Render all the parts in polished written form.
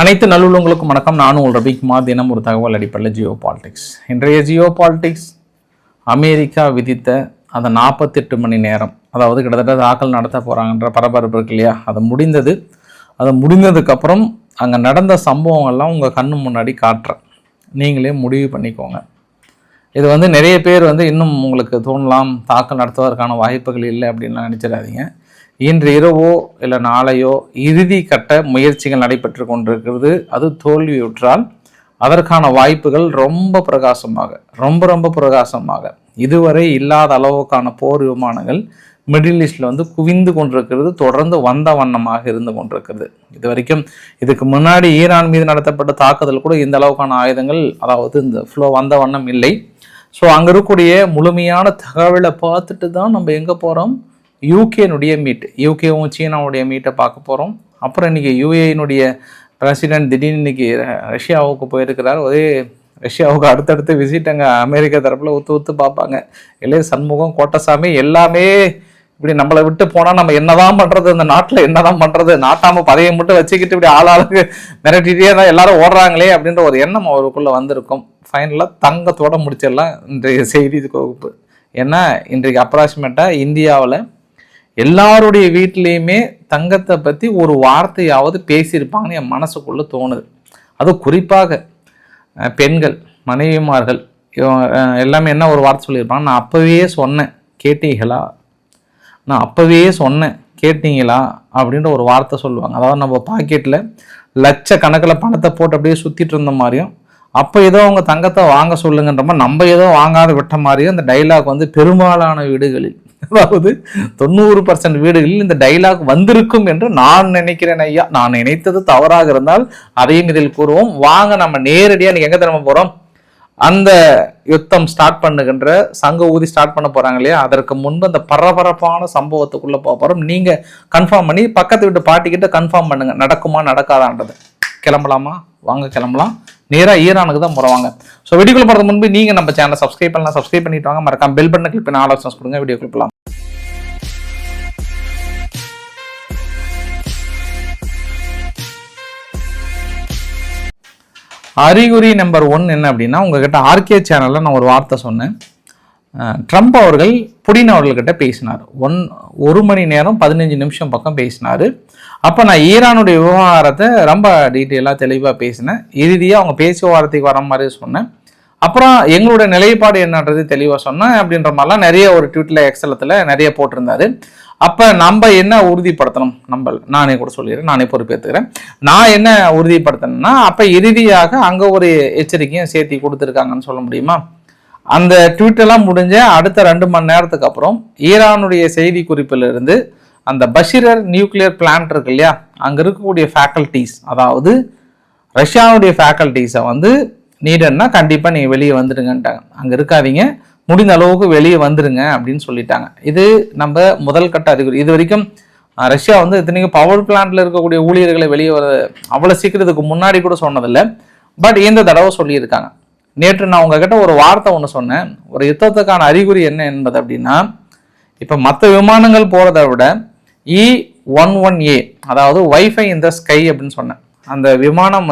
அனைத்து நல்லுள்ளங்களுக்கும் வணக்கம். நானும் உங்கள் ரவிக்குமார். தினம் ஒரு தகவல் அடிப்படையில் ஜியோ பாலிடிக்ஸ். இன்றைய ஜியோ பாலிடிக்ஸ் அமெரிக்கா விதித்த அந்த 48 மணி நேரம், அதாவது கிட்டத்தட்ட தாக்கல் நடத்த போகிறாங்கன்ற பரபரப்பு இருக்கு இல்லையா, அது முடிந்ததுக்கப்புறம் அங்கே நடந்த சம்பவங்கள்லாம் உங்கள் கண்ணு முன்னாடி காட்டுறேன். நீங்களே முடிவு பண்ணிக்கோங்க. இது நிறைய பேர் இன்னும் உங்களுக்கு தோணலாம், தாக்கல் நடத்துவதற்கான வாய்ப்புகள் இல்லை அப்படின்லாம் நினச்சிடாதீங்க. இன்று இரவோ இல்லை நாளையோ இறுதி கட்ட முயற்சிகள் நடைபெற்று கொண்டிருக்கிறது. அது தோல்வியுற்றால் அதற்கான வாய்ப்புகள் ரொம்ப பிரகாசமாக இதுவரை இல்லாத அளவுக்கான போர் விமானங்கள் மிடில் ஈஸ்டில் குவிந்து கொண்டிருக்கிறது. தொடர்ந்து வந்த வண்ணமாக இருந்து கொண்டிருக்கிறது. இது வரைக்கும் இதுக்கு முன்னாடி ஈரான் மீது நடத்தப்பட்ட தாக்குதல் கூட இந்த அளவுக்கான ஆயுதங்கள், அதாவது இந்த ஃப்ளோ வந்த வண்ணம் இல்லை. ஸோ அங்கே இருக்கக்கூடிய முழுமையான தகவலை பார்த்துட்டு தான் நம்ம எங்கே போகிறோம், யூகேனுடைய யூகேவும் சீனாவுடைய மீட்டை பார்க்க போகிறோம். அப்புறம் இன்றைக்கி யூஏனுடைய பிரசிடென்ட் திடீர்னு இன்றைக்கி ரஷ்யாவுக்கு போயிருக்கிறார். ரஷ்யாவுக்கு அடுத்தடுத்து விசிட் அங்கே அமெரிக்கா தரப்பில் ஒத்து பார்ப்பாங்க. இல்லையே சண்முகம், கோட்டசாமி எல்லாமே இப்படி நம்மளை விட்டு போனால் நம்ம என்னதான் பண்ணுறது, இந்த நாட்டில் என்னதான் பண்ணுறது, நாட்டாமல் பதவியை மட்டும் வச்சுக்கிட்டு இப்படி ஆளாளுக்கு மிரட்டிகிட்டே தான் எல்லாரும் ஓடுறாங்களே அப்படின்ற ஒரு எண்ணம் அவருக்குள்ளே வந்திருக்கும். ஃபைனலாக தங்கத்தோட முடிச்சிடலாம் இன்றைய செய்தி தொகுப்பு. ஏன்னா இன்றைக்கு அப்ராக்சிமேட்டாக இந்தியாவில் எல்லாருடைய வீட்லேயுமே தங்கத்தை பற்றி ஒரு வார்த்தையாவது பேசியிருப்பாங்கன்னு என் மனசுக்குள்ளே தோணுது. அது குறிப்பாக பெண்கள், மனைவிமார்கள் எல்லாமே என்ன ஒரு வார்த்தை சொல்லியிருப்பாங்க, நான் அப்போவே சொன்னேன் கேட்டீங்களா அப்படின்ற ஒரு வார்த்தை சொல்லுவாங்க. அதாவது நம்ம பாக்கெட்டில் லட்சக்கணக்கில் பணத்தை போட்டு அப்படியே சுற்றிட்டு இருந்த மாதிரியும், அப்போ ஏதோ அவங்க தங்கத்தை வாங்க சொல்லுங்கன்ற மாதிரி நம்ம ஏதோ வாங்காத விட்ட மாதிரியும் அந்த டைலாக் பெரும்பாலான வீடுகளில், அதாவது 90% வீடுகளில் இந்த டைலாக் வந்திருக்கும் என்று நான் நினைக்கிறேன். ஐயா, நான் நினைத்தது தவறாக இருந்தால் அதையும் இதில் கூறுவோம். வாங்க நம்ம நேரடியாக நீங்கள் எங்கே திரும்ப போகிறோம், அந்த யுத்தம் ஸ்டார்ட் பண்ணுகின்ற சங்க ஊதி ஸ்டார்ட் பண்ண போகிறாங்க இல்லையா, அதற்கு முன்பு அந்த பரபரப்பான சம்பவத்துக்குள்ளே போக போகிறோம். நீங்கள் கன்ஃபார்ம் பண்ணி பக்கத்து வீட்டு பாட்டிக்கிட்ட கன்ஃபார்ம் பண்ணுங்க, நடக்குமா நடக்காதான்றது. கிளம்பலாமா? வாங்க கிளம்பலாம். நேராக ஈரானுக்கு தான் போகிறவாங்க. ஸோ வீடியோக்குள்ள போகிறது முன்பு நீங்கள் நம்ம சேனலை சப்ஸ்கிரைப் பண்ணிட்டு வாங்க. மறக்காம பெல் பட்டனை கிளிக் பண்ணி ஆலோசனை கொடுங்க. வீடியோக்குள்ள போகலாம். அறிகுறி நம்பர் 1 என்ன அப்படின்னா, உங்ககிட்ட ஆர்கே சேனலில் நான் ஒரு வார்த்தை சொன்னேன். ட்ரம்ப் அவர்கள் புடின் அவர்கள்கிட்ட பேசினார். 1 மணி நேரம் 15 நிமிஷம் பக்கம் பேசினார். அப்போ நான் ஈரானுடைய விவகாரத்தை ரொம்ப டீட்டெயிலாக தெளிவாக பேசினேன். இறுதியாக அவங்க பேச்சு வார்த்தைக்கு வர மாதிரி சொன்னேன். அப்புறம் எங்களுடைய நிலைப்பாடு என்னன்றது தெளிவாக சொன்னேன் அப்படின்ற மாதிரிலாம் நிறைய ஒரு ட்விட்டில் எக்ஸலத்தில் நிறைய போட்டிருந்தாரு. அப்போ நம்ம என்ன உறுதிப்படுத்தணும், நானே கூட சொல்லிடுறேன், நானே பொறுப்பேற்றுக்கிறேன். நான் என்ன உறுதிப்படுத்தணும்னா, அப்போ இறுதியாக அங்கே ஒரு எச்சரிக்கையும் சேர்த்தி கொடுத்துருக்காங்கன்னு சொல்ல முடியுமா? அந்த ட்வீட்டெல்லாம் முடிஞ்ச அடுத்த 2 மணி நேரத்துக்கு அப்புறம் ஈரானுடைய செய்தி குறிப்பிலிருந்து அந்த பஷீரர் நியூக்ளியர் பிளான்ட் இருக்கு இல்லையா, அங்கே இருக்கக்கூடிய ஃபேக்கல்டிஸ், அதாவது ரஷ்யாவுடைய ஃபேக்கல்டிஸை நீடன்னா கண்டிப்பாக நீங்கள் வெளியே வந்துடுங்கன்ட்டாங்க. அங்கே இருக்காதீங்க, முடிந்த அளவுக்கு வெளியே வந்துடுங்க அப்படின்னு சொல்லிட்டாங்க. இது நம்ம முதல் கட்ட அறிகுறி. இது வரைக்கும் ரஷ்யா இத்தனைக்கும் பவர் பிளான்ட்ல இருக்கக்கூடிய ஊழியர்களை வெளியே வர அவ்வளோ சீக்கிரத்துக்கு முன்னாடி கூட சொன்னதில்லை. பட் இந்த தடவை சொல்லியிருக்காங்க. நேற்று நான் உங்ககிட்ட ஒரு வார்த்தை ஒன்று சொன்னேன், ஒரு யுத்தத்துக்கான அறிகுறி என்ன என்பது அப்படின்னா, இப்போ மற்ற விமானங்கள் போகிறத விட E-11A, அதாவது வைஃபை இன் த ஸ்கை அப்படின்னு சொன்னேன். அந்த விமானம்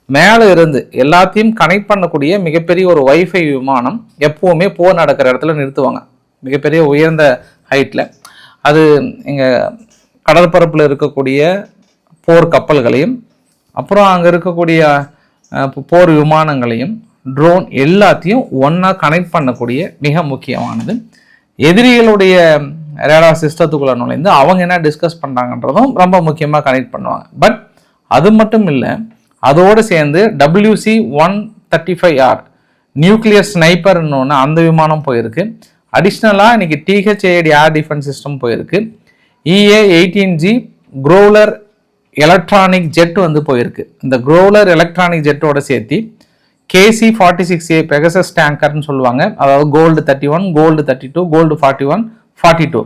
மேலே இருந்து எல்லாத்தையும் கனெக்ட் பண்ணக்கூடிய மிகப்பெரிய ஒரு வைஃபை விமானம் எப்போவுமே போர் நடக்கிற இடத்துல நிறுத்துவாங்க, மிகப்பெரிய உயர்ந்த ஹைட்டில். அது எங்கள் கடற்பரப்பில் இருக்கக்கூடிய போர் கப்பல்களையும், அப்புறம் அங்கே இருக்கக்கூடிய போர் விமானங்களையும், ட்ரோன் எல்லாத்தையும் ஒன்றா கனெக்ட் பண்ணக்கூடிய மிக முக்கியமானது. எதிரிகளுடைய ரேடார் சிஸ்டத்துக்குள்ள நுழைந்து அவங்க என்ன டிஸ்கஸ் பண்ணுறாங்கன்றதும் ரொம்ப முக்கியமாக கனெக்ட் பண்ணுவாங்க. பட் அது மட்டும் இல்லை, அதோடு சேர்ந்து WC-135R நியூக்ளியர் ஸ்னைப்பர்னு ஒன்று, அந்த விமானம் போயிருக்கு. அடிஷ்னலாக இன்னைக்கு THAAD ஏர் டிஃபென்ஸ் சிஸ்டம் போயிருக்கு. EA-18G க்ரோலர் எலக்ட்ரானிக் ஜெட் போயிருக்கு. இந்த க்ரோலர் எலக்ட்ரானிக் ஜெட்டோட சேர்த்து KC-46A பெகசஸ் டேங்கர்னு சொல்லுவாங்க, அதாவது கோல்டு 31, கோல்டு 32, கோல்டு 41, 42.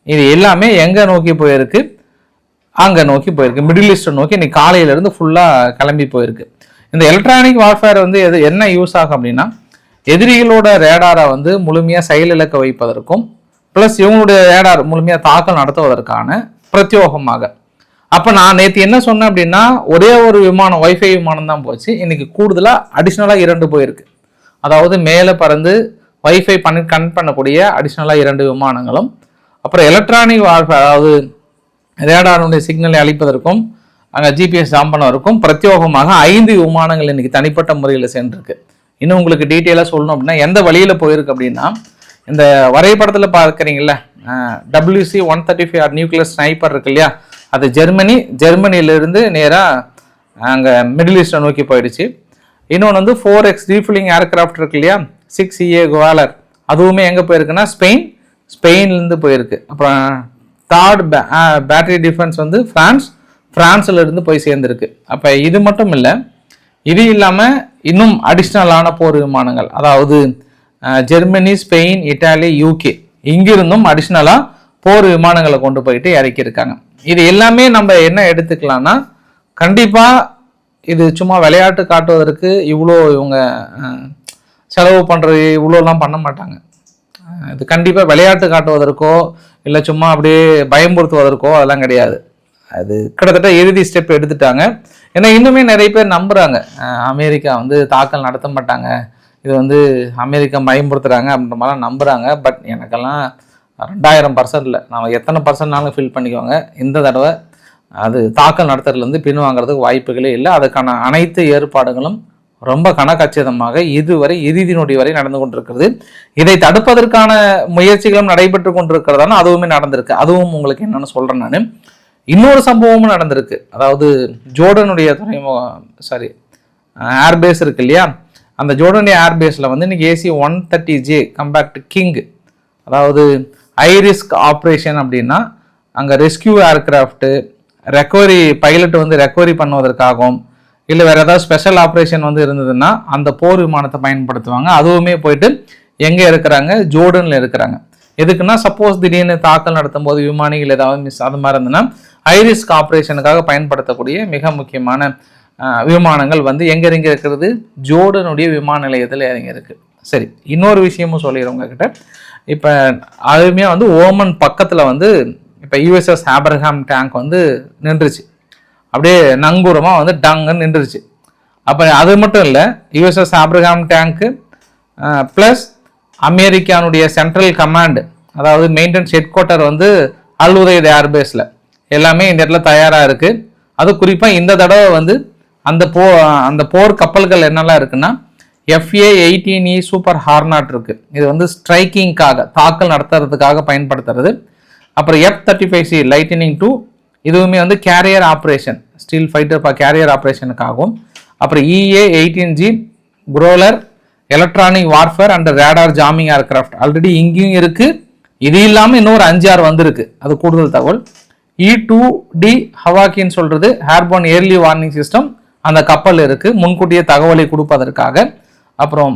இது எல்லாமே எங்கே நோக்கி போயிருக்கு, அங்கே நோக்கி போயிருக்கு, மிடில் ஈஸ்டை நோக்கி இன்னைக்கு காலையிலேருந்து ஃபுல்லாக கிளம்பி போயிருக்கு. இந்த எலக்ட்ரானிக் வார்ஃபேர் என்ன யூஸ் ஆகும் அப்படின்னா, எதிரிகளோட ரேடாரை முழுமையாக செயலிழக்க வைப்பதற்கும், ப்ளஸ் இவங்களுடைய ரேடார் முழுமையாக தாக்கல் நடத்துவதற்கான பிரத்யோகமாக அப்போ நான் நேற்று என்ன சொன்னேன் அப்படின்னா, ஒரே ஒரு விமானம் வைஃபை விமானம் தான் போச்சு. இன்னைக்கு கூடுதலாக அடிஷ்னலாக 2 போயிருக்கு. அதாவது மேலே பறந்து வைஃபை கனெக்ட் பண்ணக்கூடிய அடிஷ்னலாக 2 விமானங்களும், அப்புறம் எலக்ட்ரானிக் வார்ஃபேர், அதாவது ரேடாருடைய சிக்னலை அளிப்பதற்கும் அங்கே ஜிபிஎஸ் ஜாம் பண்ணுவதற்கும் பிரத்யோகமாக 5 விமானங்கள் இன்னைக்கு தனிப்பட்ட முறையில் சென்றிருக்கு. இன்னும் உங்களுக்கு டீட்டெயிலாக சொல்லணும் அப்படின்னா எந்த வழியில் போயிருக்கு அப்படின்னா, இந்த வரைபடத்தில் பார்க்குறீங்களா WC-135 நியூக்ளியர் ஸ்னைப்பர் இருக்கு இல்லையா, அது ஜெர்மனியிலிருந்து நேராக அங்கே மிடில் ஈஸ்டை நோக்கி போயிடுச்சு. இன்னொன்று வந்து 4X ரீஃபில்லிங் ஏர்கிராஃப்ட் இருக்கு இல்லையா, 6EA குவாலர், அதுவுமே எங்கே போயிருக்குன்னா ஸ்பெயின்லேருந்து போயிருக்கு. அப்புறம் தேர்ட் பேட்டரி டிஃபென்ஸ் வந்து ஃப்ரான்ஸில் இருந்து போய் சேர்ந்துருக்கு. அப்போ இது மட்டும் இல்லை, இது இல்லாமல் இன்னும் அடிஷ்னலான போர் விமானங்கள், அதாவது ஜெர்மனி, ஸ்பெயின், இட்டாலி, UK இங்கிருந்தும் அடிஷ்னலாக போர் விமானங்களை கொண்டு போயிட்டு இறக்கியிருக்காங்க. இது எல்லாமே நம்ம என்ன எடுத்துக்கலாம்னா, கண்டிப்பாக இது சும்மா விளையாட்டு காட்டுவதற்கு இவ்வளோ இவங்க செலவு பண்ணுறது இவ்வளோலாம் பண்ண மாட்டாங்க. இது கண்டிப்பாக விளையாட்டு காட்டுவதற்கோ இல்லை சும்மா அப்படியே பயமுறுத்துவதற்கோ அதெல்லாம் கிடையாது. அது கிட்டத்தட்ட இறுதி ஸ்டெப் எடுத்துட்டாங்க. ஏன்னா இன்னுமே நிறைய பேர் நம்புகிறாங்க அமெரிக்கா வந்து தாக்கல் நடத்த மாட்டாங்க, இது வந்து அமெரிக்கா பயமுறுத்துறாங்க அப்படின்ற மாதிரிலாம் நம்புகிறாங்க. பட் எனக்கெல்லாம் 2000% இல்லை, நான் எத்தனை பர்சன்ட்னாலும் ஃபில் பண்ணிக்குவாங்க. இந்த தடவை அது தாக்கல் நடத்துறதுலேருந்து பின்வாங்கிறதுக்கு வாய்ப்புகளே இல்லை. அதுக்கான அனைத்து ஏற்பாடுகளும் ரொம்ப கனகச்சிதமாக இதுவரை இறுதி நொடி வரை நடந்து கொண்டிருக்கிறது. இதை தடுப்பதற்கான முயற்சிகளும் நடைபெற்று கொண்டிருக்கிறதான அதுவுமே நடந்திருக்கு. அதுவும் உங்களுக்கு என்னென்னு சொல்கிறேன் நான். இன்னொரு சம்பவமும் நடந்திருக்கு. அதாவது ஜோர்டனுடைய ஏர்பேஸ் இருக்கு இல்லையா, அந்த ஜோர்டனுடைய ஏர்பேஸில் வந்து இன்னைக்கு AC-130J கம்பேக்ட் கிங், அதாவது ஹை ரிஸ்க் ஆப்ரேஷன் அப்படின்னா அங்கே ரெஸ்கியூ ஏர்கிராஃப்ட்டு ரெக்கவரி பைலட் வந்து ரெக்கவரி பண்ணுவதற்காகவும் இல்லை வேறு ஏதாவது ஸ்பெஷல் ஆப்ரேஷன் வந்து இருந்ததுன்னா அந்த போர் விமானத்தை பயன்படுத்துவாங்க. அதுவுமே போயிட்டு எங்கே இருக்கிறாங்க, ஜோர்டனில் இருக்கிறாங்க. எதுக்குன்னா சப்போஸ் திடீர்னு தாக்கல் நடத்தும் போது விமானிகள் ஏதாவது அது மாதிரி இருந்ததுன்னா ஹை ரிஸ்க் ஆப்ரேஷனுக்காக பயன்படுத்தக்கூடிய மிக முக்கியமான விமானங்கள் வந்து எங்கே இருக்கிறது, ஜோர்டனுடைய விமான நிலையத்தில் இறங்கி இருக்கு. சரி, இன்னொரு விஷயமும் சொல்லிடுறேன் உங்ககிட்ட. இப்போ அதுவுமே வந்து ஓமன் பக்கத்தில் வந்து இப்போ USS ஆப்ரஹாம் டேங்க் வந்து நின்றுச்சு, அப்படியே நங்கூரமாக வந்து டங்குன்னு நின்றுச்சு. அப்போ அது மட்டும் இல்லை, USS ஆப்ரஹாம் டேங்க்கு ப்ளஸ் அமெரிக்கானுடைய சென்ட்ரல் கமாண்ட், அதாவது மெயின்டெனன்ஸ் ஹெட் குவார்ட்டர் வந்து அல் உதைத் ஏர்பேஸில் எல்லாமே இந்த இடத்துல தயாராக இருக்குது. அது குறிப்பாக இந்த தடவை வந்து அந்த போர் கப்பல்கள் என்னெல்லாம் இருக்குன்னா FA-18E சூப்பர் ஹார்னாட் இருக்குது. இது வந்து ஸ்ட்ரைக்கிங்காக தாக்கல் நடத்துறதுக்காக பயன்படுத்துறது. அப்புறம் F-35C லைட்டனிங் 2 இதுவுமே வந்து carrier operation, steel fighter carrier ஆப்ரேஷனுக்காகவும். அப்புறம் EA-18G Growler electronic warfare and radar jamming aircraft already இங்கேயும் இருக்குது. இது இல்லாமல் இன்னொரு 5-6 வந்திருக்கு, அது கூடுதல் தகவல். E-2D ஹவாக்கின்னு சொல்கிறது ஏர்போர்ன் ஏர்லி வார்னிங் சிஸ்டம், அந்த கப்பல் இருக்குது முன்கூட்டியே தகவலை கொடுப்பதற்காக. அப்புறம்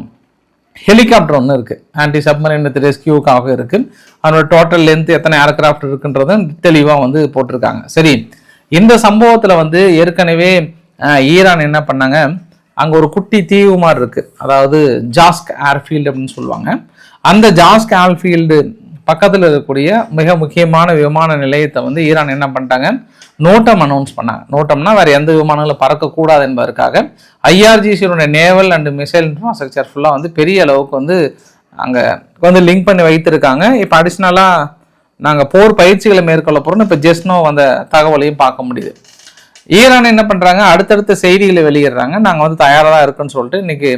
ஹெலிகாப்டர் ஒன்று இருக்குது, ஆன்டி சப்மரைன் ரெஸ்கியூக்காக இருக்குது. அதனோட டோட்டல் லென்த் எத்தனை ஏர்கிராஃப்ட் இருக்குன்றதும் தெளிவாக வந்து போட்டிருக்காங்க. சரி, இந்த சம்பவத்தில் வந்து ஏற்கனவே ஈரான் என்ன பண்ணாங்க, அங்கே ஒரு குட்டி தீவு மாதிரி இருக்குது, அதாவது ஜாஸ்க் ஏர்ஃபீல்டு அப்படின்னு சொல்லுவாங்க. அந்த ஜாஸ்க் ஏர்ஃபீல்டு பக்கத்தில் இருக்கக்கூடிய மிக முக்கியமான விமான நிலையத்தை வந்து ஈரான் என்ன பண்ணிட்டாங்க, நோட்டம் அனௌன்ஸ் பண்ணாங்க. நோட்டம்னா வேறு எந்த விமானங்களும் பறக்கக்கூடாது என்பதற்காக IRGC-யோட நேவல் அண்ட் மிசைல் இன்ஃப்ராஸ்ட்ரக்சர் ஃபுல்லாக வந்து பெரிய அளவுக்கு வந்து அங்கே வந்து லிங்க் பண்ணி வைத்திருக்காங்க. இப்போ அடிஷ்னலாக நாங்கள் போர் பயிற்சிகளை மேற்கொள்ள போகிறோம். இப்போ ஜெஸ்னோ அந்த தகவலையும் பார்க்க முடியுது. ஈரான் என்ன பண்ணுறாங்க, அடுத்தடுத்த செய்திகளை வெளியிடுறாங்க, நாங்கள் வந்து தயாராக தான் இருக்குன்னு சொல்லிட்டு. இன்றைக்கி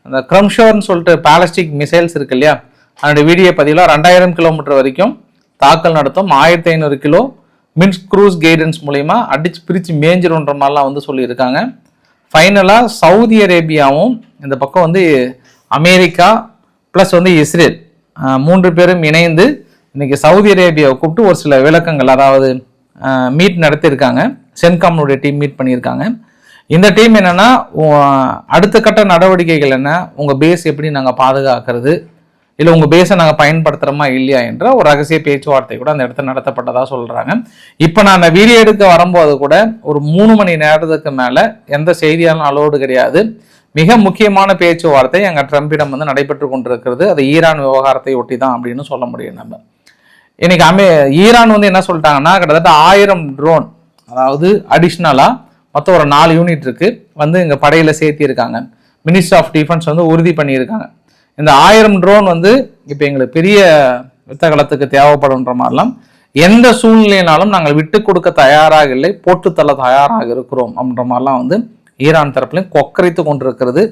அந்த க்ரம்ஷோர்னு சொல்லிட்டு பேலஸ்டிக் மிசைல்ஸ் இருக்கு இல்லையா, அதனுடைய வீடியோ பதிவில் 2000 கிலோமீட்டர் வரைக்கும் தாக்கல் நடத்தும், 1500 கிலோ மின்ஸ் க்ரூஸ் கைடன்ஸ் மூலிமா அடிச்சு பிரித்து மேஞ்சிருன்ற மாதிரிலாம் வந்து சொல்லியிருக்காங்க. ஃபைனலாக சவுதி அரேபியாவும் இந்த பக்கம் வந்து அமெரிக்கா ப்ளஸ் வந்து இஸ்ரேல் 3 பேரும் இணைந்து இன்னைக்கு சவுதி அரேபியாவை கூப்பிட்டு ஒரு சில விளக்கங்கள், அதாவது மீட் நடத்தியிருக்காங்க. சென்காம்னுடைய டீம் மீட் பண்ணியிருக்காங்க. இந்த டீம் என்னென்னா, அடுத்த கட்ட நடவடிக்கைகள் என்ன, உங்கள் பேஸ் எப்படி நாங்கள் பாதுகாக்கிறது, இல்லை உங்கள் பேஸை நாங்கள் பயன்படுத்துகிறோமா இல்லையா என்ற ஒரு ரகசிய பேச்சுவார்த்தை கூட அந்த இடத்துல நடத்தப்பட்டதாக சொல்கிறாங்க. இப்போ நான் அந்த வீடியோ எடுக்க வரும்போது கூட ஒரு 3 மணி நேரத்துக்கு மேலே எந்த செய்தியாலும் அலோடு கிடையாது. மிக முக்கியமான பேச்சுவார்த்தை அங்கே ட்ரம்பிடம் வந்து நடைபெற்று கொண்டிருக்கிறது. அது ஈரான் விவகாரத்தை ஒட்டி தான் அப்படின்னு சொல்ல முடியும். நம்ம இன்னைக்கு ஈரான் வந்து என்ன சொல்லிட்டாங்கன்னா, கிட்டத்தட்ட 1000 ட்ரோன், அதாவது அடிஷ்னலாக மொத்தம் ஒரு 4 யூனிட் இருக்குது வந்து எங்கள் படையில் சேர்த்திருக்காங்க. மினிஸ்ட்ரி ஆஃப் டிஃபென்ஸ் வந்து உறுதி பண்ணியிருக்காங்க. இந்த 1000 ட்ரோன் வந்து இப்போ எங்களுக்கு பெரிய யுத்த காலத்துக்கு தேவைப்படுன்ற மாதிரிலாம் எந்த சூழ்நிலையினாலும் நாங்கள் விட்டு கொடுக்க தயாராக இல்லை, போட்டுத்தள்ள தயாராக இருக்கிறோம் அப்படின்ற மாதிரிலாம் வந்து ஈரான் தரப்புலையும் கொக்கரித்து கொண்டிருக்கிறது.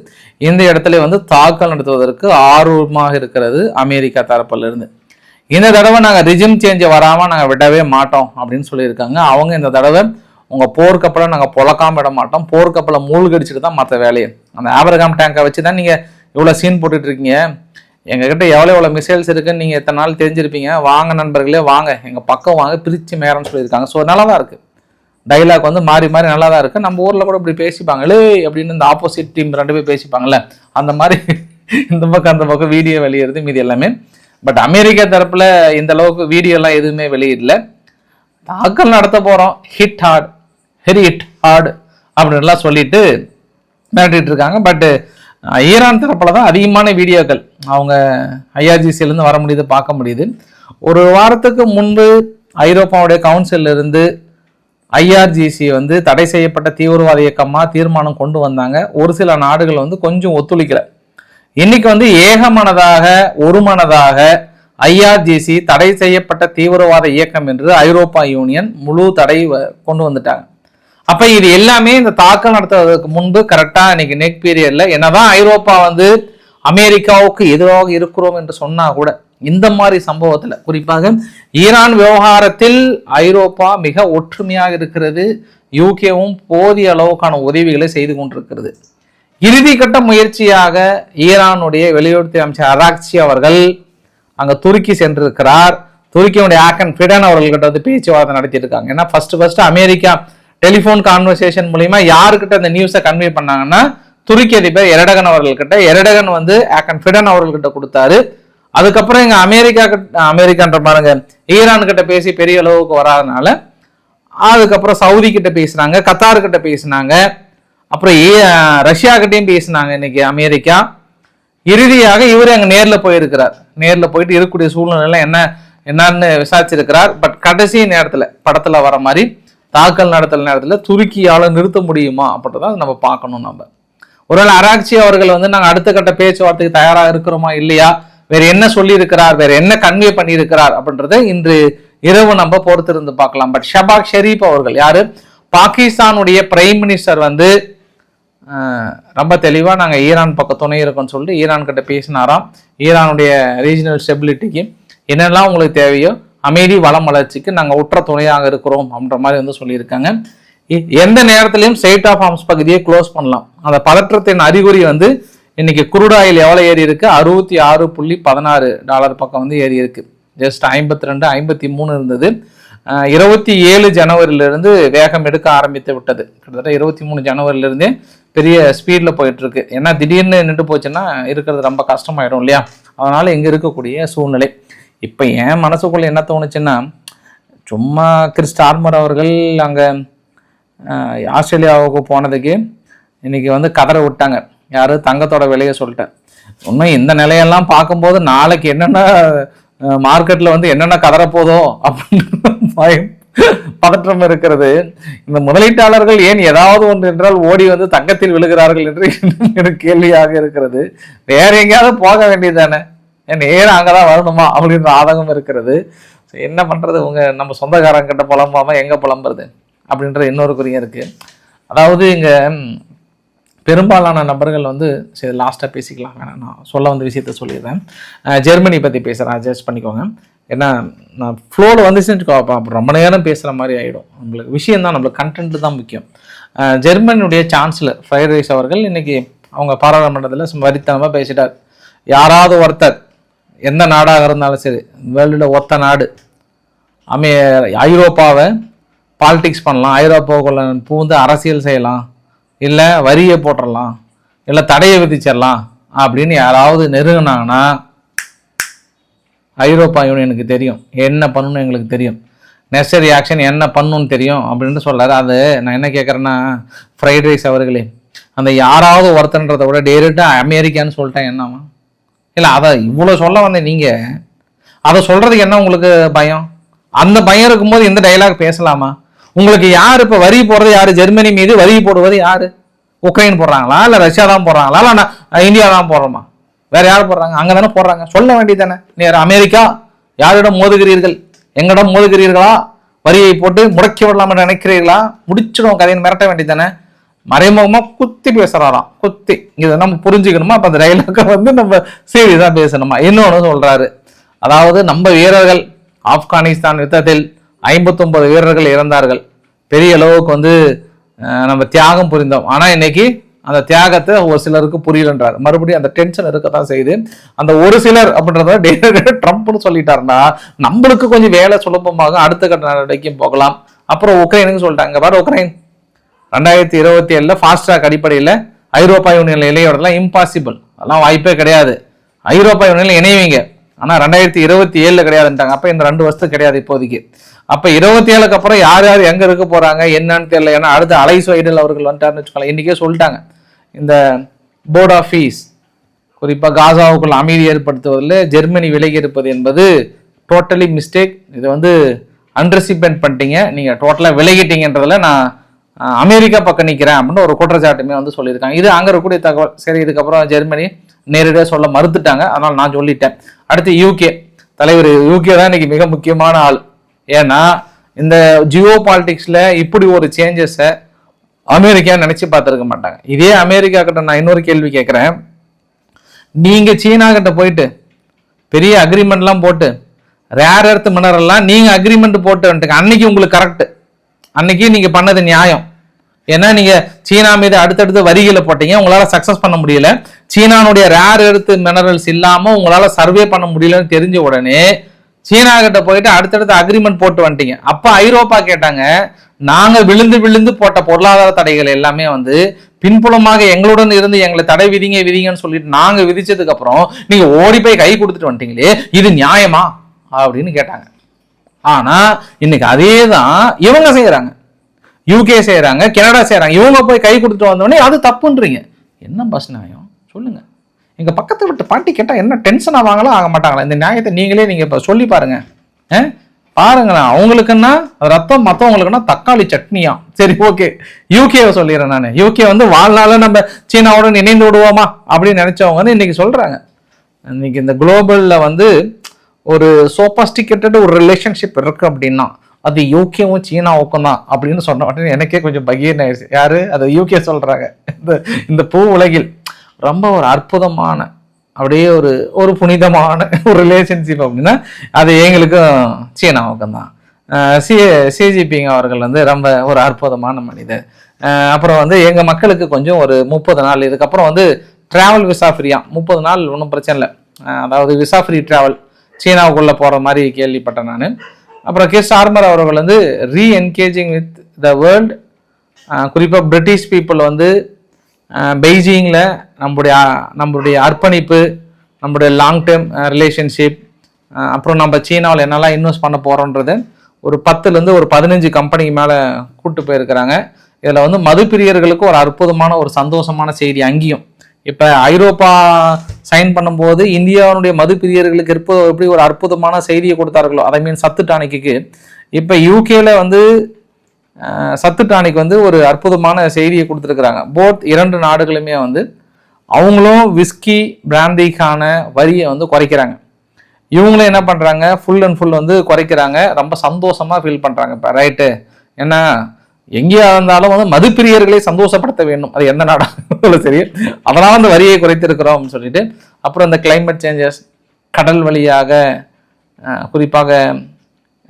இந்த இடத்துல வந்து தாக்கல் நடத்துவதற்கு ஆர்வமாக இருக்கிறது அமெரிக்கா தரப்பிலிருந்து. இந்த தடவை நாங்கள் ரிஜிம் சேஞ்சை வராமல் நாங்கள் விடவே மாட்டோம் அப்படின்னு சொல்லியிருக்காங்க. அவங்க இந்த தடவை உங்கள் போர்க்கப்பலை நாங்கள் பொழக்காமல் விட மாட்டோம், போர்க்கப்பலை மூழ்கடிச்சிட்டு தான் மற்ற வேலையை. அந்த ஆப்ரகாம் டேங்கை வச்சு தான் நீங்கள் இவ்வளோ சீன் போட்டுட்டு இருக்கீங்க. எங்ககிட்ட எவ்வளோ மிசைல்ஸ் இருக்குன்னு நீங்கள் எத்தனை நாள் தெரிஞ்சிருப்பீங்க. வாங்க நண்பர்களே வாங்க, எங்கள் பக்கம் வாங்க, பிரித்து மேறன்னு சொல்லியிருக்காங்க. ஸோ நல்லா தான் இருக்குது, டைலாக் வந்து மாறி மாறி நல்லா தான் இருக்குது. நம்ம ஊரில் கூட இப்படி பேசிப்பாங்களே அப்படின்னு இந்த ஆப்போசிட் டீம் 2 பேர் பேசிப்பாங்கல்ல, அந்த மாதிரி இந்த பக்கம் அந்த பக்கம் வீடியோ வெளியிடுறது மீதி எல்லாமே. பட் அமெரிக்கா தரப்பில் இந்த அளவுக்கு வீடியோலாம் எதுவுமே வெளியிடல. தாக்கல் நடத்த போகிறோம், ஹிட் ஹார்ட், ஹிட் ஹார்ட் அப்படின்லாம் சொல்லிட்டு மிரட்டிட்டு இருக்காங்க. பட்டு ஈரான் தரப்பில் தான் அதிகமான வீடியோக்கள் அவங்க ஐஆர்ஜிசியிலேருந்து வர முடியுது, பார்க்க முடியுது. ஒரு வாரத்துக்கு முன்பு ஐரோப்பாவுடைய கவுன்சிலில் இருந்து ஐஆர்ஜிசி வந்து தடை செய்யப்பட்ட தீவிரவாத இயக்கமாக தீர்மானம் கொண்டு வந்தாங்க. ஒரு சில நாடுகள் வந்து கொஞ்சம் ஒத்துழைக்கல. இன்னைக்கு வந்து ஏகமனதாக ஒருமனதாக ஐஆர்ஜிசி தடை செய்யப்பட்ட தீவிரவாத இயக்கம் என்று ஐரோப்பா யூனியன் முழு தடை கொண்டு வந்துட்டாங்க. அப்ப இது எல்லாமே இந்த தாக்கல் நடத்துவதற்கு முன்பு கரெக்டா இன்னைக்கு நெக் பீரியட்ல என்னதான் ஐரோப்பா வந்து அமெரிக்காவுக்கு எதிராக இருக்கிறோம் என்று சொன்னா கூட இந்த மாதிரி சம்பவத்துல குறிப்பாக ஈரான் விவகாரத்தில் ஐரோப்பா மிக ஒற்றுமையாக இருக்கிறது. யூகேவும் போதிய அளவுக்கான உதவிகளை செய்து கொண்டிருக்கிறது. இறுதிக்கட்ட முயற்சியாக ஈரானுடைய வெளியுறவுத்துறை அமைச்சர் அராக்சி அவர்கள் அங்க துருக்கி சென்றிருக்கிறார். துருக்கியுடைய ஆக்கன் ஃபிடன் அவர்கள்கிட்ட வந்து பேச்சுவார்த்தை நடத்திட்டு இருக்காங்க. ஏன்னா ஃபர்ஸ்ட் அமெரிக்கா டெலிஃபோன் கான்வர்சேஷன் மூலியமா யாருக்கிட்ட இந்த நியூஸை கன்வே பண்ணாங்கன்னா துருக்கி அதிபர் எரடகன் அவர்கள்கிட்ட. எரடகன் வந்து ஆக்கன் ஃபிடன் அவர்கள்கிட்ட கொடுத்தாரு. அதுக்கப்புறம் எங்க அமெரிக்கான்ற பாருங்க ஈரான் கிட்ட பேசி பெரிய அளவுக்கு வராதனால அதுக்கப்புறம் சவுதி கிட்ட பேசினாங்க, கத்தார் கிட்ட பேசினாங்க, அப்புறம் ரஷ்யா கிட்டையும் பேசினாங்க இன்னைக்கு அமெரிக்கா. இறுதியாக இவர் அங்க நேர்ல போயிருக்கிறார். நேர்ல போயிட்டு இருக்கக்கூடிய சூழ்நிலை என்னன்னு விசாரிச்சிருக்கிறார். பட் கடைசி நேரத்துல படத்துல வர மாதிரி தாக்கல் நடத்தல் நேரத்தில் துருக்கியால நிறுத்த முடியுமா அப்படின்றத நம்ம பார்க்கணும். நம்ம ஒருவேளை அராக்சி அவர்கள் வந்து நாங்கள் அடுத்த கட்ட பேச்சுவார்த்தைக்கு தயாராக இருக்கிறோமா இல்லையா, வேற என்ன சொல்லி இருக்கிறார், வேற என்ன கன்வே பண்ணியிருக்கிறார் அப்படின்றத இன்று இரவு நம்ம பொறுத்திருந்து பார்க்கலாம். பட் ஷபாக் ஷெரீப் அவர்கள் யாரு, பாகிஸ்தானுடைய பிரைம் மினிஸ்டர் வந்து ரொம்ப தெளிவாக நாங்கள் ஈரான் பக்கம் துணை இருக்கோம்னு சொல்லிட்டு ஈரான் கிட்ட பேசினாராம். ஈரானுடைய ரீஜனல் ஸ்டெபிலிட்டிக்கு என்னெல்லாம் உங்களுக்கு தேவையோ அமைதி வளம் வளர்ச்சிக்கு நாங்கள் உற்ற துணையாக இருக்கிறோம் அப்படின்ற மாதிரி வந்து சொல்லியிருக்காங்க. எந்த நேரத்திலையும் ஸ்ட்ரெய்ட் ஆஃப் ஹார்ம்ஸ் பகுதியை க்ளோஸ் பண்ணலாம். அந்த பதற்றத்தின் அறிகுறி வந்து இன்னைக்கு குரூட் ஆயில் எவ்வளோ ஏறி இருக்கு, $66.16 பக்கம் வந்து ஏறி இருக்கு. ஜஸ்ட் 52, 53 இருந்தது. 27 ஜனவரியிலிருந்து வேகம் எடுக்க ஆரம்பித்து விட்டது. கிட்டத்தட்ட 23 ஜனவரியிலிருந்தே பெரிய ஸ்பீடில் போயிட்டு இருக்கு. ஏன்னா திடீர்னு நின்று போச்சுன்னா இருக்கிறது ரொம்ப கஷ்டமாயிடும் இல்லையா, அதனால இங்கே இருக்கக்கூடிய சூழ்நிலை. இப்போ என் மனசுக்குள்ள என்ன தோணுச்சுன்னா, சும்மா கிறிஸ் ஸ்டார்மர் அவர்கள் அங்கே ஆஸ்திரேலியாவுக்கு போனதுக்கு இன்னைக்கு வந்து கதற விட்டாங்க. யாரு, தங்கத்தோட விலையை சொல்லிட்டேன். உண்மை இந்த நிலையெல்லாம் பார்க்கும்போது நாளைக்கு என்னென்ன மார்க்கெட்ல வந்து என்னென்ன கதற போதோ அப்படின்னு பயம் பதற்றம் இருக்கிறது. இந்த முதலீட்டாளர்கள் ஏன் ஏதாவது ஒன்று என்றால் ஓடி வந்து தங்கத்தில் விழுகிறார்கள் என்று எனக்கு கேள்வியாக இருக்கிறது. வேற எங்கேயாவது போக வேண்டியதானே, நேரம் அங்கதான் வரணுமா அப்படின்ற ஆதங்கம் இருக்கிறது. என்ன பண்றது, நம்ம சொந்தக்காரங்க கிட்ட புலம்பாம எங்க புலம்புறது அப்படின்ற இன்னொரு குறியும் இருக்கு. அதாவது இங்க பெரும்பாலான நபர்கள் வந்து சரி லாஸ்ட்டாக பேசிக்கலாம், வேணாம் நான் சொல்ல வந்த விஷயத்த சொல்லிடுறேன். ஜெர்மனி பற்றி பேசுகிறேன், அட்ஜஸ்ட் பண்ணிக்கோங்க. ஏன்னா நான் ஃப்ளோவில் வந்துச்சுன்னு ரொம்ப நேரம் பேசுகிற மாதிரி ஆகிடும். நம்மளுக்கு விஷயம் தான், நம்மளுக்கு கண்டென்ட் தான் முக்கியம். ஜெர்மனியுடைய சான்சலர் ஃப்ரைட் ரைஸ் அவர்கள் இன்னைக்கு அவங்க பாராளுமன்றத்தில் வரித்தனமாக பேசிட்டார். யாராவது ஒருத்தர் எந்த நாடாக இருந்தாலும் சரி, வேர்ல்டில் ஒத்த நாடு ஐரோப்பாவை பாலிடிக்ஸ் பண்ணலாம், ஐரோப்பாவுக்குள்ள பூந்து அரசியல் செய்யலாம், இல்லை வரியை போட்டுடலாம், இல்லை தடையை விதிச்சிடலாம் அப்படின்னு யாராவது நெருங்கினாங்கன்னா ஐரோப்பா யூனியனுக்கு தெரியும் என்ன பண்ணணும்னு, எங்களுக்கு தெரியும் நெசசரி ஆக்ஷன் என்ன பண்ணணும்னு தெரியும் அப்படின்னு சொல்கிறாரு. அது நான் என்ன கேட்குறேன்னா, ஃப்ரைட் ரைஸ் அவர்களே, அந்த யாராவது ஒருத்தன்றதை விட டேரெக்டாக அமெரிக்கான்னு சொல்லிட்டேன் என்னவா இல்லை, அதை இவ்வளோ சொல்ல வந்தேன். நீங்கள் அதை சொல்கிறதுக்கு என்ன உங்களுக்கு பயம்? அந்த பயம் இருக்கும்போது எந்த டைலாக் பேசலாமா? உங்களுக்கு யார் இப்ப வரி போடுறது யாரு? ஜெர்மனி மீது வரி போடுவது யாரு? உக்ரைன் போடுறாங்களா, இல்ல ரஷ்யா தான் போடுறாங்களா, இல்ல இந்தியா தான் போடுறோமா? வேற யார் போடுறாங்க? அங்கதானே போடுறாங்க. சொல்ல வேண்டியதானே, நேர அமெரிக்கா யாரிடம் மோதுகிறீர்கள்? எங்களிடம் மோதுகிறீர்களா? வரியை போட்டு முடக்கி விடலாம் என்று நினைக்கிறீர்களா? முடிச்சிடும் கதைன்னு மிரட்ட வேண்டியதானே. மறைமுகமா குத்தி பேசுறாராம், குத்தி. இதை நம்ம புரிஞ்சுக்கணுமா? அப்ப அந்த டைலாக நம்ம சீரியஸா பேசணுமா? இன்னொன்னு சொல்றாரு, அதாவது நம்ம வீரர்கள் ஆப்கானிஸ்தான் யுத்தத்தில் 59 வீரர்கள் இறந்தார்கள். பெரிய அளவுக்கு நம்ம தியாகம் புரிந்தோம். ஆனா இன்னைக்கு அந்த தியாகத்தை ஒரு சிலருக்கு புரியலன்றார். மறுபடியும் அந்த டென்ஷன் இருக்கத்தான் செய்யுது. அந்த ஒரு சிலர் அப்படின்றத ட்ரம்ப்னு சொல்லிட்டாருன்னா நம்மளுக்கு கொஞ்சம் வேலை சுலபமாக அடுத்த கட்ட நடவடிக்கையும் போகலாம். அப்புறம் உக்ரைனுக்கு சொல்லிட்டாங்க, பாரு உக்ரைன் 2027 ஃபாஸ்ட் ட்ராக் அடிப்படையில் ஐரோப்பா யூனியன்ல இணையோடலாம் இம்பாசிபிள், அதெல்லாம் வாய்ப்பே கிடையாது. ஐரோப்பா யூனியன்ல இணைவீங்க, ஆனா 2027 கிடையாதுன்ட்டாங்க. அப்ப இந்த 2 வருஷத்துக்கு கிடையாது இப்போதைக்கு. அப்ப 27க்கு அப்புறம் யார் யார் எங்க இருக்க போறாங்க என்னன்னு தெரியல. ஏன்னா அடுத்து அலைஸ் வைடல் அவர்கள் வந்துட்டாருன்னு வச்சுக்கலாம். இன்னைக்கே சொல்லிட்டாங்க, இந்த போர்ட் ஆஃப் பீஸ் குறிப்பா காசாவுக்குள்ள அமைதி ஏற்படுத்துவதில் ஜெர்மனி விலகி இருப்பது என்பது டோட்டலி மிஸ்டேக். இது அன்ரெசிபென்ட் பண்ணிட்டீங்க, நீங்க டோட்டலா விலகிட்டீங்கன்றதுல நான் அமெரிக்கா பக்கம் நிற்கிறேன் அப்படின்னு ஒரு குற்றச்சாட்டுமே சொல்லியிருக்காங்க. இது அங்கே இருக்கக்கூடிய தகவல். சரி, இதுக்கப்புறம் ஜெர்மனி நேரடியாக சொல்ல மறுத்துட்டாங்க, அதனால் நான் சொல்லிட்டேன். அடுத்து யூகே தலைவர். யூகே தான் இன்னைக்கு மிக முக்கியமான ஆள். ஏன்னா இந்த ஜியோ பாலிடிக்ஸில் இப்படி ஒரு சேஞ்சஸை அமெரிக்கா நினைச்சு பார்த்துருக்க மாட்டாங்க. இதே அமெரிக்கா கிட்ட நான் இன்னொரு கேள்வி கேட்குறேன். நீங்க சீனா கிட்ட போயிட்டு பெரிய அக்ரிமெண்ட்லாம் போட்டு ரேர் எர்த் மினரல்லாம் நீங்க அக்ரிமெண்ட் போட்டு வந்துட்டு அன்னைக்கு உங்களுக்கு கரெக்ட், அன்னைக்கு நீங்க பண்ணது நியாயம். ஏன்னா நீங்க சீனா மீது அடுத்தடுத்து வரிகளை போட்டீங்க, உங்களால சக்சஸ் பண்ண முடியல. சீனானுடைய ரேர் எர்த் மினரல்ஸ் இல்லாம உங்களால சர்வே பண்ண முடியலன்னு தெரிஞ்ச உடனே சீனா கிட்ட போயிட்டு அடுத்தடுத்து அக்ரிமெண்ட் போட்டு வந்துட்டீங்க. அப்ப ஐரோப்பா கேட்டாங்க, நாங்க விழுந்து விழுந்து போட்ட பொருளாதார தடைகள் எல்லாமே பின்புலமாக எங்களுடன் இருந்து எங்களை தடை விதிங்கன்னு சொல்லிட்டு நாங்க விதிச்சதுக்கு அப்புறம் நீங்க ஓடி போய் கை கொடுத்துட்டு வந்துட்டீங்களே, இது நியாயமா அப்படின்னு கேட்டாங்க. ஆனா இன்னைக்கு அதே தான் இவங்க செய்யறாங்க. யூகே செய்யறாங்க, கனடா செய்யறாங்க. இவங்க போய் கை கொடுத்துட்டு வந்தோடனே அது தப்புன்றீங்க. என்ன பஸ் நியாயம் சொல்லுங்க? எங்க பக்கத்தை விட்டு பாட்டி கேட்டா என்ன டென்ஷன் ஆவாங்களா ஆக மாட்டாங்களா? இந்த நியாயத்தை நீங்களே நீங்க இப்ப சொல்லி பாருங்க. பாருங்களா, அவங்களுக்குன்னா ரத்தம், மற்றவங்களுக்குன்னா தக்காளி சட்னியா. சரி, ஓகே, யூகேவை சொல்லிடுறேன் நான். யூகே வாழ்நாள நம்ம சீனாவுடன் இணைந்து விடுவோமா அப்படின்னு நினைச்சவங்க இன்னைக்கு சொல்றாங்க. இன்னைக்கு இந்த குளோபல்ல ஒரு சோபாஸ்டிகேட்டட் ஒரு ரிலேஷன்ஷிப் இருக்கு அப்படின்னா அது யூகேவும் சீனாவுக்கும் தான் அப்படின்னு சொன்ன உடனே எனக்கே கொஞ்சம் பகீர்னு ஆயிடுச்சு. யாரு அது? யூகே சொல்றாங்க. இந்த பூ உலகில் ரொம்ப ஒரு அற்புதமான, அப்படியே ஒரு புனிதமான ஒரு ரிலேஷன்ஷிப் அப்படின்னா அது எங்களுக்கும் சீனாவுக்கும் தான். சிஜிபிங் அவர்கள் ரொம்ப ஒரு அற்புதமான மனிதர். அப்புறம் எங்க மக்களுக்கு கொஞ்சம் ஒரு 30 நாள் இதுக்கப்புறம் டிராவல் விசா ஃப்ரீயா, 30 நாள் ஒன்றும் பிரச்சனை இல்லை. அதாவது விசா ஃப்ரீ டிராவல் சீனாவுக்குள்ள போற மாதிரி கேள்விப்பட்டேன் நான். அப்புறம் கே ஸ்டார்மர் அவர்கள் ரீஎன்கேஜிங் வித் த வேர்ல்ட், குறிப்பாக பிரிட்டிஷ் பீப்புள் பெய்ஜிங்கில் நம்மளுடைய அர்ப்பணிப்பு, நம்மளுடைய லாங் டேர்ம் ரிலேஷன்ஷிப், அப்புறம் நம்ம சீனாவில் என்னெல்லாம் இன்வெஸ்ட் பண்ண போகிறோன்றது ஒரு 10லேருந்து ஒரு 15 கம்பெனி மேலே கூப்பிட்டு போயிருக்கிறாங்க. இதில் மதுப்பிரியர்களுக்கு ஒரு அற்புதமான ஒரு சந்தோஷமான செய்தி. அங்கேயும் இப்போ ஐரோப்பா சைன் பண்ணும்போது இந்தியாவுடைய மதுப்பிரியர்களுக்கு எப்படி ஒரு அற்புதமான செய்தியை கொடுத்தார்களோ, அதை மீன் சத்து டானிக்கு, இப்போ யூகேல சத்து டானிக் ஒரு அற்புதமான செய்தியை கொடுத்துருக்குறாங்க. போத் 2 நாடுகளுமே அவங்களும் விஸ்கி பிராந்திக்கான வரியை குறைக்கிறாங்க. இவங்களும் என்ன பண்றாங்க, ஃபுல் அண்ட் ஃபுல் குறைக்கிறாங்க. ரொம்ப சந்தோஷமா ஃபீல் பண்றாங்க. இப்போ ரைட்டு, ஏன்னா எங்கேயா இருந்தாலும் மதுப்பிரியர்களை சந்தோஷப்படுத்த வேண்டும், அது எந்த நாடாக சரி, அதனால அந்த வரியை குறைத்திருக்கிறோம் சொல்லிட்டு. அப்புறம் இந்த கிளைமேட் சேஞ்சஸ், கடல் வழியாக குறிப்பாக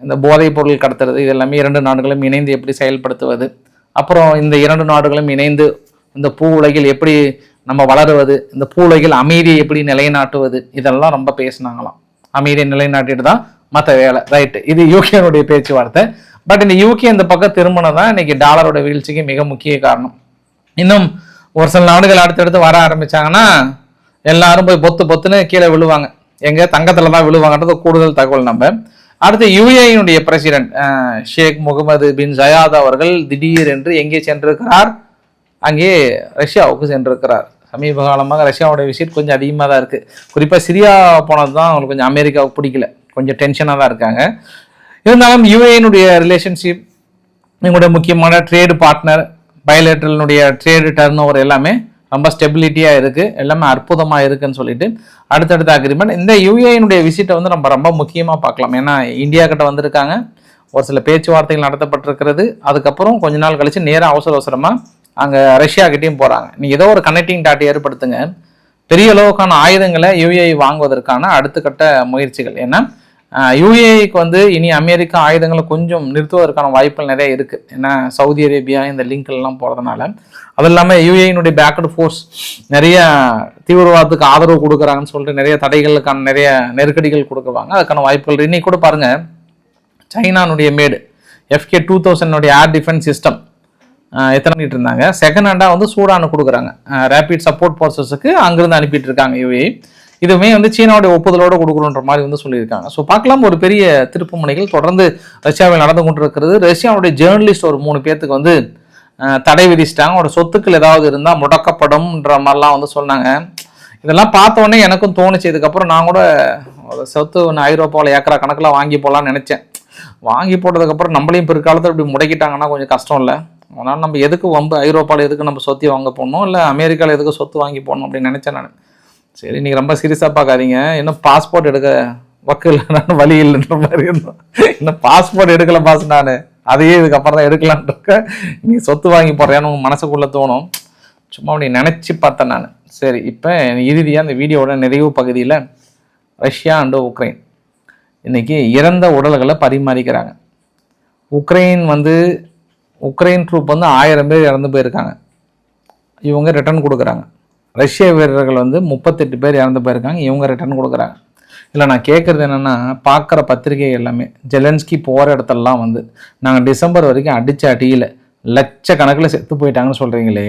இந்த போதைப் பொருள் கடத்துறது, இது எல்லாமே 2 நாடுகளும் இணைந்து எப்படி செயல்படுத்துவது, அப்புறம் இந்த 2 நாடுகளும் இணைந்து இந்த பூ உலகில் எப்படி நம்ம வளருவது, இந்த பூ உலகில் அமைதியை எப்படி நிலைநாட்டுவது, இதெல்லாம் ரொம்ப பேசினாங்களாம். அமைதியை நிலைநாட்டிட்டு தான் மற்ற வேலை. ரைட்டு, இது யூகேனுடைய பேச்சுவார்த்தை. பட் இந்த யூகே இந்த பக்கம் திருமணம் தான் இன்னைக்கு டாலரோட வீழ்ச்சிக்கு மிக முக்கிய காரணம். இன்னும் ஒரு சில நாடுகள் அடுத்தடுத்து வர ஆரம்பிச்சாங்கன்னா எல்லாரும் போய் பொத்துன்னு கீழே விழுவாங்க. எங்க தங்கத்துல தான் விழுவாங்கன்றது கூடுதல் தகவல். நம்ம அடுத்து யுஏஇனுடைய பிரசிடென்ட் ஷேக் முகமது பின் ஜயாத் அவர்கள் திடீர் என்று எங்கே சென்றிருக்கிறார்? அங்கே ரஷ்யாவுக்கு சென்றிருக்கிறார். சமீப காலமாக ரஷ்யாவுடைய விசிட் கொஞ்சம் அதிகமாக தான் இருக்குது. குறிப்பாக சிரியா போனது தான் அவங்களுக்கு கொஞ்சம் அமெரிக்காவுக்கு பிடிக்கல, கொஞ்சம் டென்ஷனாக தான் இருக்காங்க. இருந்தாலும் யுஏஇனுடைய ரிலேஷன்ஷிப் இவங்களுடைய முக்கியமான ட்ரேடு பார்ட்னர், பயலேட்டரலுடைய ட்ரேடு டர்ன் ஓவர் எல்லாமே ரொம்ப ஸ்டெபிலிட்டியாக இருக்குது, எல்லாமே அற்புதமாக இருக்குன்னு சொல்லிட்டு அடுத்தடுத்த அக்ரிமெண்ட். இந்த யுஏனுடைய விசிட்டை வந்து நம்ம ரொம்ப முக்கியமாக பார்க்கலாம். ஏன்னா இந்தியா கிட்ட வந்திருக்காங்க, ஒரு சில பேச்சுவார்த்தைகள் நடத்தப்பட்டிருக்கிறது. அதுக்கப்புறம் கொஞ்ச நாள் கழிச்சு நேராக அவசரமாக அங்கே ரஷ்யா கிட்டேயும் போகிறாங்க. நீங்கள் ஏதோ ஒரு கனெக்டிங் டாட் ஏற்படுத்துங்க. பெரிய அளவுக்கான ஆயுதங்களை யுஏஇ வாங்குவதற்கான அடுத்த கட்ட முயற்சிகள். ஏன்னா யுஏஇக்கு வந்து இனி அமெரிக்கா ஆயுதங்களை கொஞ்சம் நிறுத்துவதற்கான வாய்ப்புகள் நிறைய இருக்குது. ஏன்னா சவுதி அரேபியா இந்த லிங்க்லாம் போகிறதுனால. அது இல்லாமல் யுஏஇனுடைய பேக்கட் ஃபோர்ஸ் நிறைய தீவிரவாதத்துக்கு ஆதரவு கொடுக்குறாங்கன்னு சொல்லிட்டு நிறைய தடைகளுக்கான நிறைய நெருக்கடிகள் கொடுக்குவாங்க. அதுக்கான வாய்ப்புகள் இன்னைக்கு கூட பாருங்கள், சைனானுடைய மேடு FK 2000 ஏர் டிஃபென்ஸ் சிஸ்டம் எத்தனை பண்ணிட்டு இருந்தாங்க, செகண்ட் ஹேண்டாக வந்து சூடானு கொடுக்குறாங்க. ரேபிட் சப்போர்ட் ஃபோர்ஸஸுக்கு அங்கிருந்து அனுப்பிட்டு இருக்காங்க யுஏஇ. இதுவுமே வந்து சீனாவுடைய ஒப்புதலோடு கொடுக்குறோன்ற மாதிரி வந்து சொல்லியிருக்காங்க. ஸோ பார்க்கலாம், ஒரு பெரிய திருப்பு முனைகள் தொடர்ந்து ரஷ்யாவில் நடந்து கொண்டிருக்கிறது. ரஷ்யாவுடைய ஜேர்னலிஸ்ட் ஒரு 3 பேர்த்துக்கு வந்து தடை விதிச்சிட்டாங்க. அவரோட சொத்துக்கள் ஏதாவது இருந்தால் முடக்கப்படும்ன்ற மாதிரிலாம் வந்து சொன்னாங்க. இதெல்லாம் பார்த்தோன்னே எனக்கும் தோணுச்சு. இதுக்கப்புறம் நான் கூட சொத்து ஒன்று ஐரோப்பாவில் ஏக்கரா கணக்கில் வாங்கி போடலான்னு நினச்சேன். வாங்கி போட்டதுக்கப்புறம் நம்மளையும் பிற்காலத்தில் இப்படி முடக்கிட்டாங்கன்னா கொஞ்சம் கஷ்டம் இல்லை. அதனால் நம்ம எதுக்கு வம்பு, ஐரோப்பாவில் எதுக்கு நம்ம சொத்து வாங்க போடணும், இல்லை அமெரிக்காவில் எதுக்கு சொத்து வாங்கி போடணும் அப்படின்னு நினச்சேன் நான். சரி, நீங்கள் ரொம்ப சீரியஸாக பார்க்காதீங்க. இன்னும் பாஸ்போர்ட் எடுக்க வக்கு இல்லை, வழி இல்லைன்ற மாதிரி இருந்தோம். இன்னும் பாஸ்போர்ட் எடுக்கல பாஸ், நான் அதையே இதுக்கப்புறம் தான் எடுக்கலான் இருக்கேன். நீ சொத்து வாங்கி போடுறேன்னு உங்கள் மனசுக்குள்ளே தோணும். சும்மா அப்படி நினச்சி பார்த்தேன் நான். சரி, இப்போ இறுதியாக இந்த வீடியோவோட நிறைவு பகுதியில் ரஷ்யா அண்டு உக்ரைன் இன்றைக்கி இறந்த உடல்களை பரிமாறிக்கிறாங்க. உக்ரைன் ட்ரூப் வந்து 1000 பேர் இறந்து போயிருக்காங்க, இவங்க ரிட்டர்ன் கொடுக்குறாங்க. ரஷ்ய வீரர்கள் வந்து 38 பேர் இறந்து போயிருக்காங்க, இவங்க ரிட்டர்ன் கொடுக்குறாங்க. இல்லை, நான் கேட்குறது என்னென்னா, பார்க்குற பத்திரிகை எல்லாமே ஜெலன்ஸ்கி போகிற இடத்துலலாம் வந்து நாங்கள் டிசம்பர் வரைக்கும் அடித்த அடியில் லட்சக்கணக்கில் செத்து போயிட்டாங்கன்னு சொல்கிறீங்களே,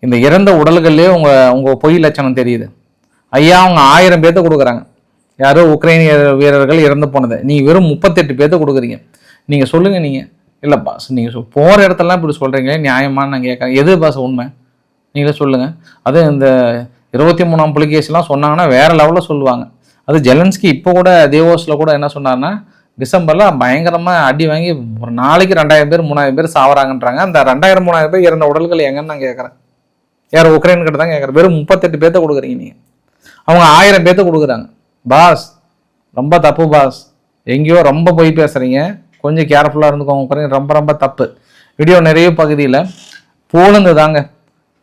இந்த இறந்த உடல்கள்லேயே உங்கள் பொய் லட்சணம் தெரியுது. ஐயா, அவங்க 1000 பேர்த்த கொடுக்குறாங்க, யாரோ உக்ரைனிய வீரர்கள் இறந்து போனதை. நீங்கள் வெறும் 38 பேர்த்த கொடுக்குறீங்க. நீங்கள் சொல்லுங்கள். நீங்கள் இல்லை பாஸ், நீங்கள் போகிற இடத்துலலாம் இப்படி சொல்கிறீங்களே, நியாயமானு நான் கேட்குறேன். எது பாஸ் உண்மை, நீங்களே சொல்லுங்கள். அது இந்த 23ஆம் புலிகேசிலாம் சொன்னாங்கன்னா வேறு லெவலில் சொல்லுவாங்க. அது ஜெலன்ஸ்கி இப்போ கூட தேவோஸில் கூட என்ன சொன்னார்னா, டிசம்பரில் பயங்கரமாக அடி வாங்கி ஒரு நாளைக்கு 2000 பேர் 3000 பேர் சாவறாங்கன்றாங்க. அந்த 2000 3000 பேர் இறந்த உடல்கள் எங்கன்னு நான் கேட்குறேன். யார் உக்ரைன் கிட்ட தான் கேட்குறேன். வெறும் 38 பேர்த்த கொடுக்குறீங்க நீங்கள், அவங்க 1000 பேர்த்த கொடுக்குறாங்க. பாஸ் ரொம்ப தப்பு பாஸ், எங்கேயோ ரொம்ப போய் பேசுகிறீங்க, கொஞ்சம் கேர்ஃபுல்லாக இருந்துக்கோங்க. உக்ரைன் ரொம்ப ரொம்ப தப்பு. வீடியோ நிறைய பகுதியில் போலந்து தாங்க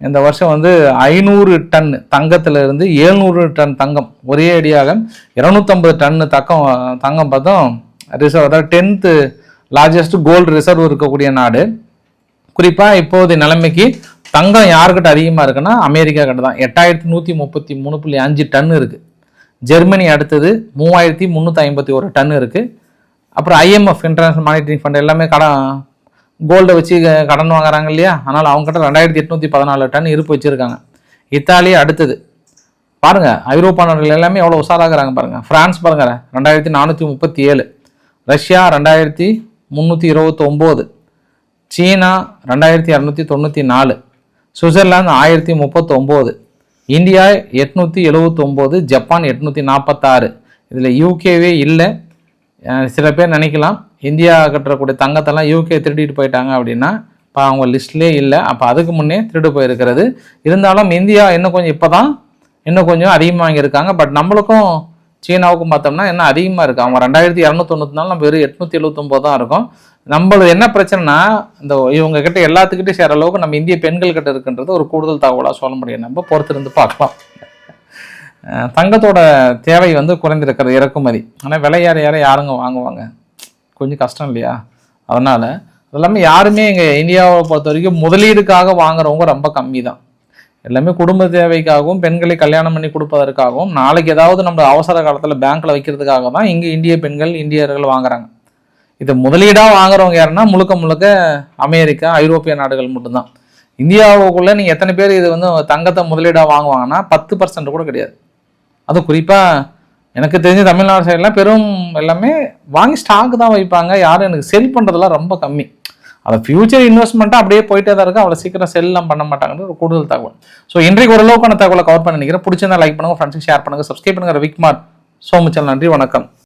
இந்த வருஷம் வந்து 500 டன் தங்கத்திலிருந்து 700 டன் தங்கம் ஒரே அடியாக 250 டன் தங்கம் பார்த்தோம் ரிசர்வ். அதாவது 10th லார்ஜஸ்ட் கோல்டு ரிசர்வ் இருக்கக்கூடிய நாடு. குறிப்பாக இப்போதைய நிலைமைக்கு தங்கம் யாருக்கிட்ட அதிகமாக இருக்குன்னா அமெரிக்கா கிட்ட தான். 8133.5 டன் இருக்குது. ஜெர்மனி அடுத்தது 3351 டன் இருக்குது. அப்புறம் IMF இன்டர்நேஷனல் மானிட்டரி ஃபண்ட் எல்லாமே கோல்டை வச்சு கடன் வாங்குறாங்க இல்லையா, அதனால் அவங்ககிட்ட 2814 டன் இருப்பு வச்சுருக்காங்க. இத்தாலி அடுத்தது. பாருங்கள், ஐரோப்பா நாடுகள் எல்லாமே எவ்வளோ உஷாராகிறாங்க பாருங்கள். ஃப்ரான்ஸ் பாருங்கள் 2437, ரஷ்யா 2329, சீனா 2294, சுவிட்சர்லாந்து 1039, இந்தியா 879, ஜப்பான் 846. இதில் யூகேவே இல்லை. சில பேர் நினைக்கலாம் இந்தியா கட்டக்கூடிய தங்கத்தெல்லாம் யூகே திருடிட்டு போயிட்டாங்க அப்படின்னா, இப்போ அவங்க லிஸ்ட்லேயே இல்லை. அப்போ அதுக்கு முன்னே திருடு போயிருக்கிறது. இருந்தாலும் இந்தியா இன்னும் கொஞ்சம் அதிகமாக வாங்கியிருக்காங்க. பட் நம்மளுக்கும் சீனாவுக்கும் பார்த்தோம்னா என்ன அதிகமாக இருக்குது. அவங்க 2294, நம்ம வெறும் 879 தான் இருக்கும். நம்மளது என்ன பிரச்சனைனா, இந்த இவங்க கிட்ட எல்லாத்துக்கிட்டே சேர அளவுக்கு நம்ம இந்திய பெண்கள் கிட்ட இருக்குன்றது ஒரு கூடுதல் தகவலாக சொல்ல முடியும். நம்ம பொறுத்திருந்து பார்க்கலாம். தங்கத்தோட தேவை வந்து குறைந்திருக்கிறது, இறக்குமதி. ஆனால் விலை யாருங்க வாங்குவாங்க, கொஞ்சம் கஷ்டம் இல்லையா? அதனால் அதெல்லாமே யாருமே எங்கள் இந்தியாவை பொறுத்த வரைக்கும் முதலீடுக்காக வாங்குறவங்க ரொம்ப கம்மி தான். எல்லாமே குடும்ப தேவைக்காகவும் பெண்களை கல்யாணம் பண்ணி கொடுப்பதற்காகவும் நாளைக்கு ஏதாவது நம்ம அவசர காலத்தில் பேங்க்கில் வைக்கிறதுக்காக தான் இங்கே இந்திய பெண்கள் இந்தியர்கள் வாங்குறாங்க. இதை முதலீடாக வாங்குறவங்க யாருன்னா முழுக்க அமெரிக்கா ஐரோப்பிய நாடுகள் மட்டும்தான். இந்தியாவுக்குள்ளே நீங்கள் எத்தனை பேர் இது வந்து தங்கத்தை முதலீடாக வாங்குவாங்கன்னா 10% கூட கிடையாது. அது குறிப்பாக எனக்கு தெரிஞ்ச தமிழ்நாடு சைட்லாம் பெரும் எல்லாமே வாங்கி ஸ்டாக்கு தான் வைப்பாங்க. யாரும் எனக்கு செல் பண்ணுறதுலாம் ரொம்ப கம்மி. அதை ஃபியூச்சர் இன்வெஸ்ட்மெண்ட்டாக அப்படியே போயிட்டே தான் இருக்குது. அவ்வளோ சீக்கிரம் செல்லாம் பண்ண மாட்டாங்கன்னு ஒரு கூடுதல் தகவல். ஸோ இன்றைக்கு ஓரளவுக்கான தகவலை கவர் பண்ண நினைக்கிறேன். பிடிச்சிருந்தா லைக் பண்ணுங்கள், ஃப்ரெண்ட்ஸுக்கு ஷேர் பண்ணுங்கள், சப்ஸ்கிரைப் பண்ணுங்கள். ரவிக்குமார் சோமுச்சல், நன்றி, வணக்கம்.